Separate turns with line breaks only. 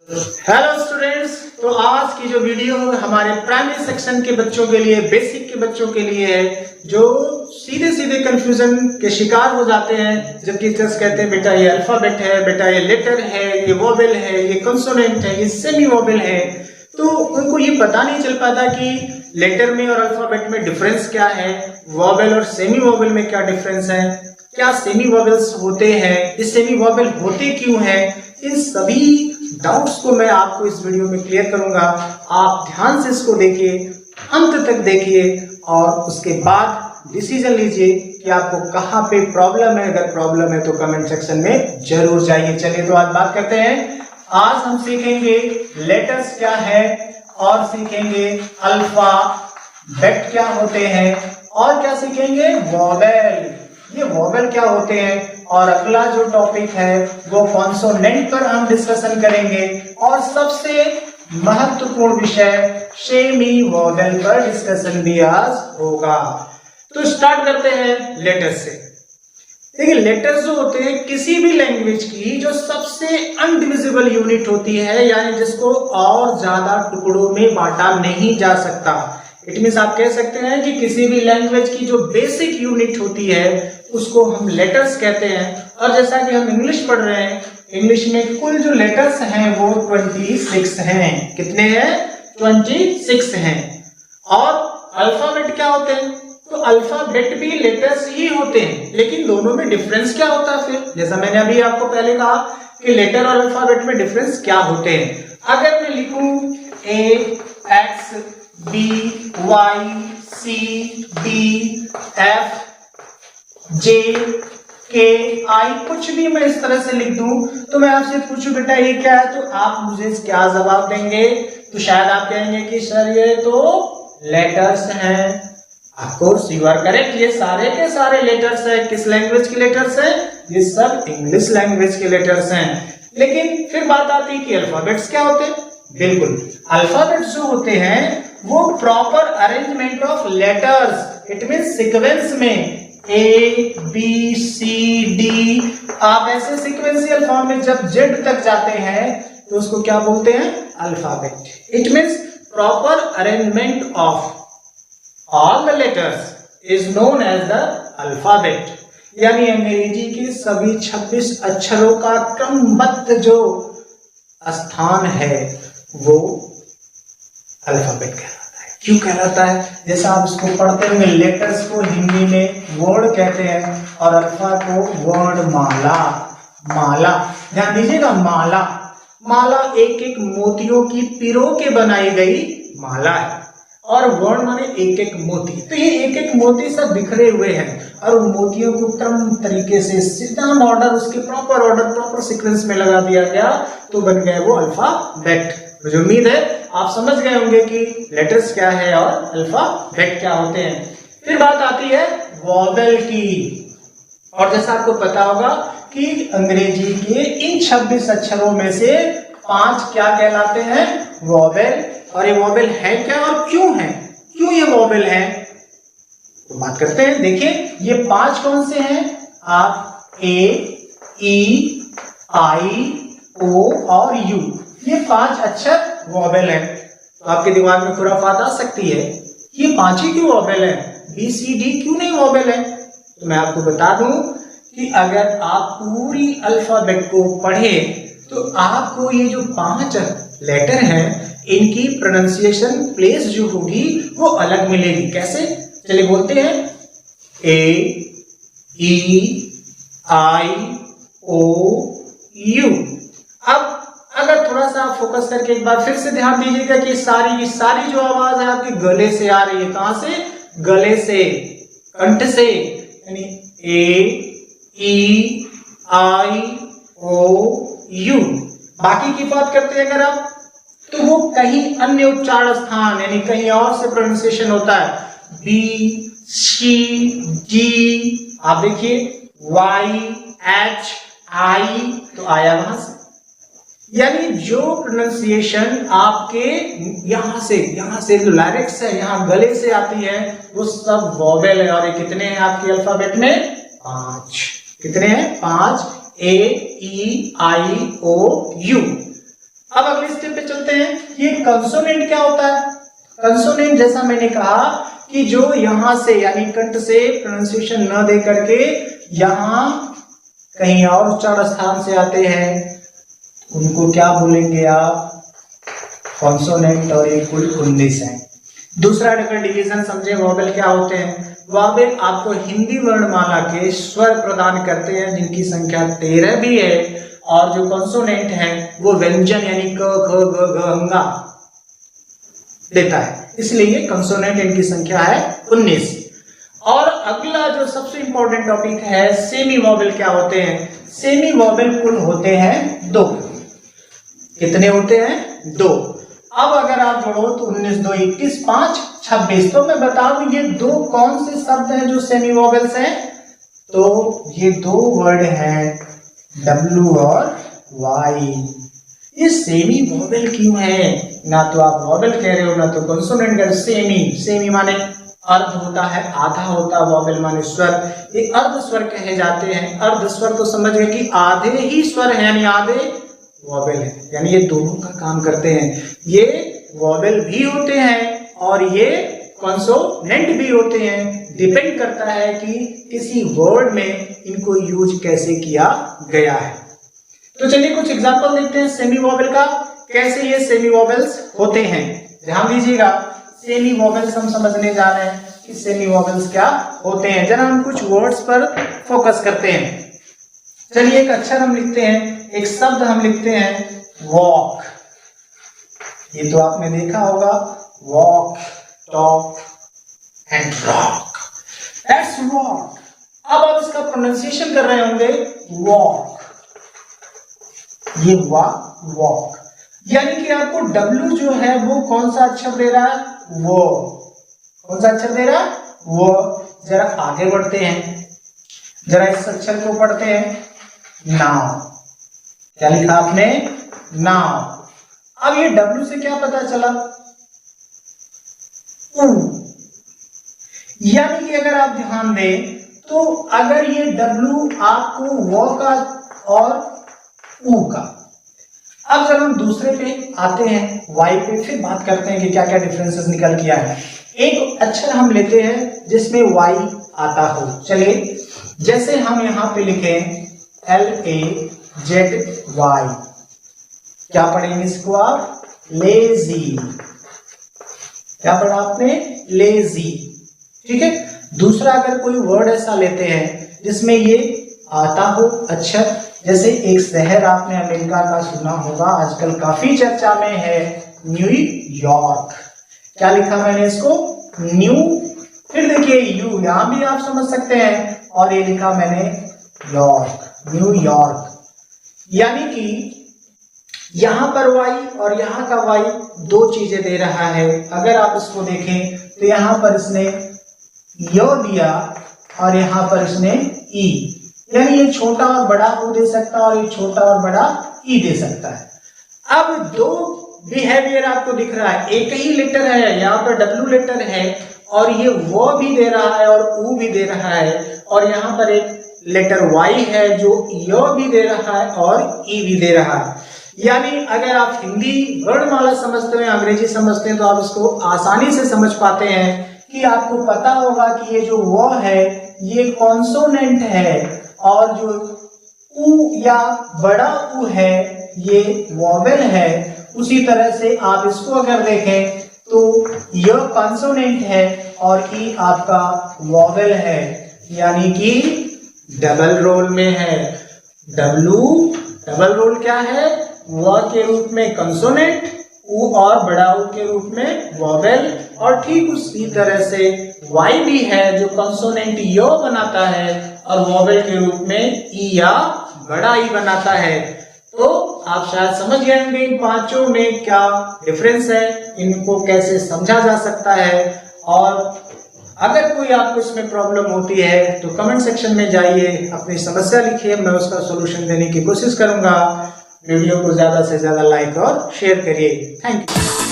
Hello students, तो आज की जो वीडियो हमारे प्राइमरी सेक्शन के बच्चों के लिए, बेसिक के बच्चों के लिए है, जो सीधे सीधे कंफ्यूजन के शिकार हो जाते हैं जब टीचर्स कहते हैं बेटा ये अल्फाबेट है, बेटा ये लेटर है, ये वोवेल है, ये कंसोनेंट है, ये सेमी वोवेल है। तो उनको ये पता नहीं चल पाता कि लेटर में और अल्फाबेट में डिफरेंस क्या है, वोवेल और सेमी वोवेल में क्या डिफरेंस है, क्या सेमी वोवेल्स होते हैं, ये सेमी वोवेल होते क्यों हैं। इन सभी डाउट्स को मैं आपको इस वीडियो में क्लियर करूंगा। आप ध्यान से इसको देखिए, अंत तक देखिए और उसके बाद डिसीजन लीजिए कि आपको कहाँ पे प्रॉब्लम है। अगर प्रॉब्लम है तो कमेंट सेक्शन में जरूर जाइए। चलिए तो आज बात करते हैं। आज हम सीखेंगे लेटर्स क्या है और सीखेंगे अल्फाबेट क्या होते हैं और क्या सीखेंगे वोवेल, ये वोवेल क्या होते हैं। और अगला जो टॉपिक है वो कॉन्सोनेंट पर हम डिस्कशन करेंगे और सबसे महत्वपूर्ण विषय सेमी वोवेल पर डिस्कशन भी आज होगा। तो स्टार्ट करते हैं लेटर्स से। देखिए, लेटर्स जो होते हैं किसी भी लैंग्वेज की जो सबसे अनडिविजिबल यूनिट होती है, यानी जिसको और ज्यादा टुकड़ों में बांटा नहीं जा सकता। इट मीन्स आप कह सकते हैं कि किसी भी लैंग्वेज की जो बेसिक यूनिट होती है उसको हम लेटर्स कहते हैं। और जैसा कि हम इंग्लिश पढ़ रहे हैं, इंग्लिश में कुल जो लेटर्स हैं वो 26 हैं। कितने हैं? 26 हैं। और अल्फाबेट क्या होते हैं? तो अल्फाबेट भी लेटर्स ही होते हैं, लेकिन दोनों में डिफरेंस क्या होता है फिर? जैसा मैंने अभी आपको पहले कहा कि लेटर और अल्फाबेट में डिफरेंस क्या होते हैं। अगर मैं लिखूं A, X, B, Y, C, D, F, J, K, I, कुछ भी मैं इस तरह से लिख दूं तो मैं आपसे पूछूं बेटा ये क्या है, तो आप मुझे क्या जवाब देंगे? तो शायद आप कहेंगे कि सर ये तो लेटर्स हैं। Of course you are correct, ये सारे के सारे लेटर्स हैं। किस लैंग्वेज के लेटर्स हैं? ये सब इंग्लिश लैंग्वेज के लेटर्स हैं। लेकिन फिर बात आती है कि अल्फाबेट्स क्या होते हैं। बिल्कुल, अल्फाबेट्स जो होते हैं वो proper arrangement of letters, it means sequence में A, B, C, D, आप ऐसे सीक्वेंशियल फॉर्म में जब Z तक जाते हैं तो उसको क्या बोलते हैं? Alphabet. It means proper arrangement of all the letters is known as the alphabet. यानी अंग्रेजी के सभी 26 अक्षरों का क्रमबद्ध जो स्थान है वो अल्फाबेट कहलाता है। क्यों कहलाता है? जैसा आप इसको पढ़ते होंगे, लेटर्स को हिंदी में वर्ड कहते हैं और अल्फा को वर्ड माला। माला, ध्यान दीजिएगा, माला। माला एक एक मोतियों की पिरो के बनाई गई माला है और वर्ड माने एक एक मोती। तो ये एक एक मोती सब बिखरे हुए हैं और उन मोतियों को क्रम तरीके से सिस्टम ऑर्डर, उसके प्रॉपर ऑर्डर, प्रॉपर सीक्वेंस में लगा दिया गया तो बन गए वो अल्फाबेट। मुझे उम्मीद है आप समझ गए होंगे कि लेटर्स क्या है और अल्फाबेट क्या होते हैं। फिर बात आती है वोवेल की। और जैसा आपको पता होगा कि अंग्रेजी के इन 26 अक्षरों में से 5 क्या कहलाते हैं? वोवेल। और ये वोवेल है क्या और क्यों है? क्यों ये वोवेल है तो बात करते हैं। देखिए, ये 5 कौन से हैं? आप A, E, I, O और U, ये 5 अक्षर वोवेल हैं। तो आपके दिमाग में खुराफात आ सकती है, ये 5 ही क्यों वोवेल है, B, C, D क्यों नहीं वोवेल है? तो मैं आपको बता दूं कि अगर आप पूरी अल्फाबेट को पढ़े तो आपको ये जो 5 लेटर हैं इनकी प्रोनाउंसिएशन प्लेस जो होगी वो अलग मिलेगी। कैसे? चलिए बोलते हैं A, E, I, O, U। अब अगर थोड़ा सा फोकस करके एक बार फिर से ध्यान दीजिएगा कि सारी जो आवाज है आपके गले से आ रही है। कहां से? गले से, कंठ से। यानी A, E, I, O, U। बाकी की बात करते हैं अगर आप, तो वो कहीं अन्य उच्चारण स्थान यानी कहीं और से प्रोनाउंसिएशन होता है। B, C, D, आप देखिए Y, H, I, तो आया वहां से। यानी जो प्रोनाउंसिएशन आपके यहां से जो लायरिक्स है यहां गले से आती है वो सब वोवेल है। और ये कितने हैं आपके अल्फाबेट में? 5। कितने हैं? 5। A, E, I, O, U। अब अगले स्टेप पे चलते हैं। ये कंसोनेंट क्या होता है? कंसोनेंट जैसा मैंने कहा कि जो यहां से यानी कंठ से प्रोनाउंसिएशन न दे करके यहां कहीं और उच्चारण स्थान से आते हैं, उनको क्या बोलेंगे आप? कॉन्सोनेंट। और ये कुल 19 है। दूसरा अगर डिवीजन समझे, वॉवेल क्या होते हैं? वॉवेल आपको हिंदी वर्णमाला के स्वर प्रदान करते हैं जिनकी संख्या 13 भी है, और जो कॉन्सोनेंट है वो व्यंजन यानी क ख ग घ अंगा देता है, इसलिए कॉन्सोनेंट इनकी संख्या है 19। और अगला जो सबसे इंपॉर्टेंट टॉपिक है, सेमी वॉवेल क्या होते हैं? सेमी वॉवेल कुल होते हैं 2। कितने होते हैं? 2। अब अगर आप जोड़ो तो 19 2 21 5 26। तो मैं बता दूं ये 2 कौन से शब्द हैं जो सेमी वॉवेल्स हैं? तो ये 2 वर्ड हैं W और Y। ये सेमी वॉवेल क्यों है? ना तो आप वॉवेल कह रहे हो ना तो कॉन्सोनेंट कह। सेमी, सेमी माने अर्ध होता है, आधा होता है। वॉवेल माने स्वर। ये अर्ध स्वर कहे जाते हैं। अर्ध स्वर तो समझ गए कि आधे ही स्वर है यानी आधे वॉवेल है, यानी ये दोनों का काम करते हैं। ये वॉवेल भी होते हैं और ये कॉन्सोनेंट भी होते हैं। डिपेंड करता है कि किसी वर्ड में इनको यूज कैसे किया गया है। तो चलिए कुछ एग्जांपल देखते हैं सेमी वॉवेल का, कैसे ये सेमी वॉवेल्स होते हैं। ध्यान दीजिएगा, सेमी वॉवेल्स हम समझने जा रहे हैं कि सेमी वॉवेल्स क्या होते हैं। जरा हम कुछ वर्ड्स पर फोकस करते हैं। चलिए एक अक्षर हम लिखते हैं, एक शब्द हम लिखते हैं वॉक। ये तो आपने देखा होगा, walk, talk and rock. That's walk. अब आप इसका प्रोनाउंसिएशन कर रहे होंगे वॉक। ये वॉक, यानी कि आपको W जो है वो कौन सा अक्षर दे रहा है? वो। कौन सा अक्षर दे रहा है? वो। जरा आगे बढ़ते हैं, जरा इस अक्षर को पढ़ते हैं, नाउ। क्या लिखा आपने? नाउ। अब ये W से क्या पता चला? यानी कि अगर आप ध्यान दें तो अगर ये W आपको वो का और ऊ का। अब जब हम दूसरे पे आते हैं, Y पे, फिर बात करते हैं कि क्या क्या डिफरेंसेस निकल के आए हैं। एक अक्षर हम लेते हैं जिसमें Y आता हो। चलिए जैसे हम यहां पे लिखें LAZY, क्या पढ़ेंगे इसको आप? लेजी। क्या पढ़ा आपने? लेजी। ठीक है। दूसरा अगर कोई वर्ड ऐसा लेते हैं जिसमें ये आता हो अक्षर, जैसे एक शहर आपने अमेरिका का सुना होगा, आजकल काफी चर्चा में है, न्यूयॉर्क। क्या लिखा मैंने इसको? न्यू। फिर देखिए यू, यहां भी आप समझ सकते हैं, और ये लिखा मैंने यॉर्क, न्यूयॉर्क। यानी कि यहां पर Y और यहां का Y दो चीजें दे रहा है। अगर आप इसको देखें तो यहां पर इसने यो दिया और यहां पर इसने ई, यानी ये छोटा और बड़ा U दे सकता है और ये छोटा और बड़ा ई दे सकता है। अब दो बिहेवियर आपको दिख रहा है, एक ही लेटर है, यहाँ पर W लेटर है और ये वो भी दे रहा है और ऊ भी दे रहा है, और यहाँ पर एक लेटर Y है जो यो भी दे रहा है और ई भी दे रहा है। यानी अगर आप हिंदी वर्णमाला समझते हैं, अंग्रेजी समझते हैं, तो आप इसको आसानी से समझ पाते हैं कि आपको पता होगा कि ये जो वो है ये कॉन्सोनेंट है और जो ऊ या बड़ा ऊ है ये वॉवेल है। उसी तरह से आप इसको अगर देखें तो यह कॉन्सोनेंट है और ई आपका वॉवेल है, यानी कि डबल रोल में है। डबल रोल क्या है? व के रूप में कंसोनेंट, ऊ और बड़ा ऊ के रूप में वॉवेल, और ठीक उसी तरह से Y भी है जो कंसोनेंट यो बनाता है और वॉवेल के रूप में ई या बड़ा ई बनाता है। तो आप शायद समझ गए होंगे इन पांचों में क्या डिफरेंस है, इनको कैसे समझा जा सकता है। और अगर कोई आपको इसमें प्रॉब्लम होती है तो कमेंट सेक्शन में जाइए, अपनी समस्या लिखिए, मैं उसका सॉल्यूशन देने की कोशिश करूंगा। वीडियो को ज्यादा से ज्यादा लाइक और शेयर करिए। Thank you.